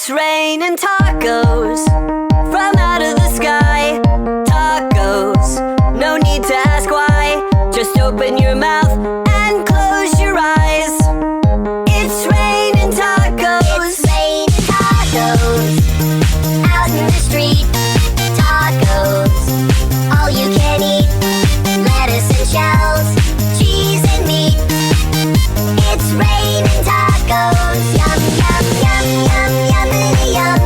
It's raining tacos from out of the sky. Tacos, no need to ask why. Just open your mouth and close your eyes. It's raining tacos. It's raining tacos out in the street. Tacos, all you can eat. Lettuce and shells, cheese and meat. It's raining tacos. Yum, yum, yum, yum, yummity yum.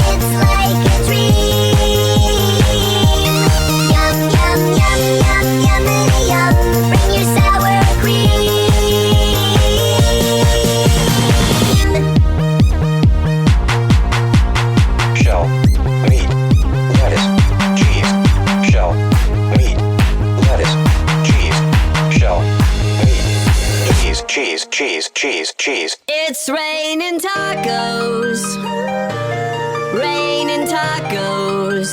It's like a dream. Yum, yum, yum, yum, yummity yum. Bring your sour cream. Shell, meat, lettuce, cheese. Shell, meat, lettuce, cheese. Shell, meat, cheese, cheese, cheese, cheese. It's raining tacos. Raining tacos.